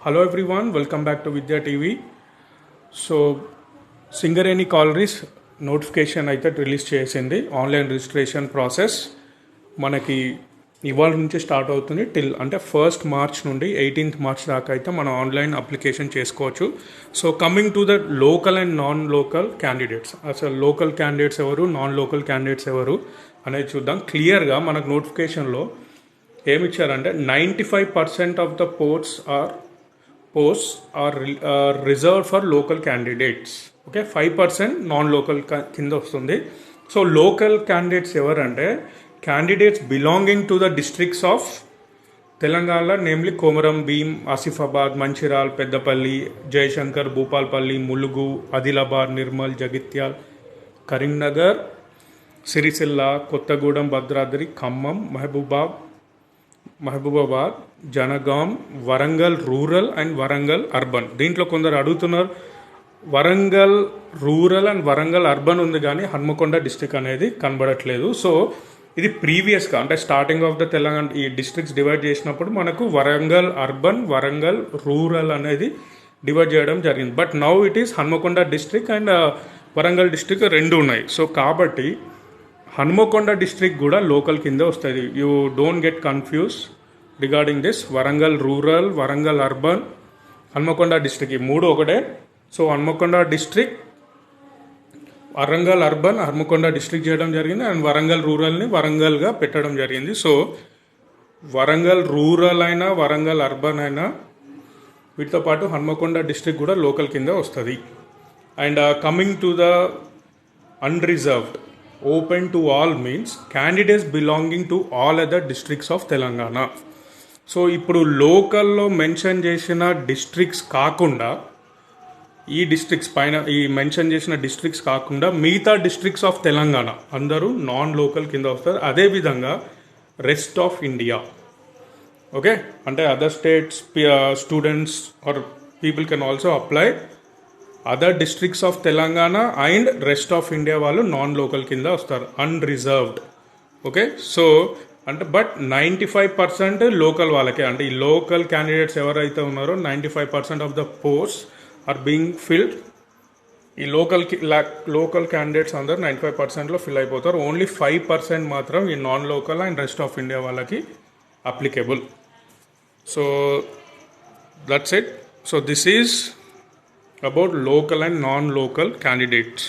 Hello everyone, welcome back to Vidya TV. So Singareni collieries notification అయితే release చేసింది. Online registration process మనకి ఇవాళ నుంచి స్టార్ట్ అవుతుంది అంటే 1st March నుండి 18th March దాకా అయితే మనం ఆన్లైన్ అప్లికేషన్ చేసుకోవచ్చు. So coming to the local and non local candidates, అసలు లోకల్ క్యాండిడేట్స్ ఎవరు, నాన్ లోకల్ క్యాండిడేట్స్ ఎవరు అనేది చూద్దాం. క్లియర్గా మనకు నోటిఫికేషన్లో ఏమిచ్చారంటే 95% of the posts are reserved for local candidates. Okay, 5% non local కింద వస్తుంది. సో లోకల్ క్యాండిడేట్స్ ఎవరంటే candidates belonging to the districts of Telangana, namely Komaram Bheem, Asifabad, Mancherial, Peddapalli, Jayashankar, Bhupalpally, Mulugu, Adilabad, Nirmal, Jagtial, Karimnagar, Sircilla, Kothagudem, Bhadradri, Khammam, Mahabubabad, Jangaon, Warangal rural and Warangal urban. దీంట్లో కొందరు అడుగుతున్నారు, Warangal rural and Warangal urban ఉంది కానీ హన్మకొండ డిస్టిక్ అనేది కనబడట్లేదు. సో ఇది ప్రీవియస్గా అంటే స్టార్టింగ్ ఆఫ్ ద తెలంగాణ ఈ డిస్ట్రిక్ట్స్ డివైడ్ చేసినప్పుడు మనకు వరంగల్ అర్బన్, వరంగల్ రూరల్ అనేది డివైడ్ చేయడం జరిగింది. But now it is Hanamkonda district and Warangal district రెండు ఉన్నాయి. సో కాబట్టి హన్మకొండ డిస్ట్రిక్ట్ కూడా లోకల్ కింద వస్తుంది. You don't get confuse regarding this. Warangal rural, Warangal urban, Hanamkonda district ఈ మూడు ఒకటే. So Hanamkonda district, Warangal urban Hanamkonda district చేయడం జరిగింది అండ్ వరంగల్ రూరల్ని వరంగల్గా పెట్టడం జరిగింది. సో వరంగల్ రూరల్ అయినా వరంగల్ అర్బన్ అయినా వీటితో పాటు హన్మకొండ డిస్ట్రిక్ట్ కూడా లోకల్ కింద వస్తుంది. And coming to the unreserved, open to all means candidates belonging to all other districts of Telangana. So ఇప్పుడు లోకల్లో మెన్షన్ చేసిన డిస్ట్రిక్ట్స్ కాకుండా, ఈ డిస్ట్రిక్ట్స్ పైన ఈ మెన్షన్ చేసిన డిస్ట్రిక్ట్స్ కాకుండా మిగతా డిస్ట్రిక్ట్స్ ఆఫ్ తెలంగాణ అందరూ నాన్ లోకల్ కింద వస్తారు. అదేవిధంగా రెస్ట్ ఆఫ్ ఇండియా, ఓకే, అంటే other states students or people can also apply. Other districts of Telangana and rest of India వాళ్ళు నాన్ లోకల్ కింద వస్తారు, అన్రిజర్వ్డ్. ఓకే, సో అంటే బట్ 95% లోకల్ వాళ్ళకే, అంటే ఈ లోకల్ క్యాండిడేట్స్ ఎవరైతే ఉన్నారో 95% of the post are being filled. ఈ లోకల్ క్యాండిడేట్స్ అందరూ 95%లో ఫిల్ అయిపోతారు. ఓన్లీ 5% మాత్రం ఈ non local and rest of India వాళ్ళకి applicable. So that's it. So this is about local and non-local candidates.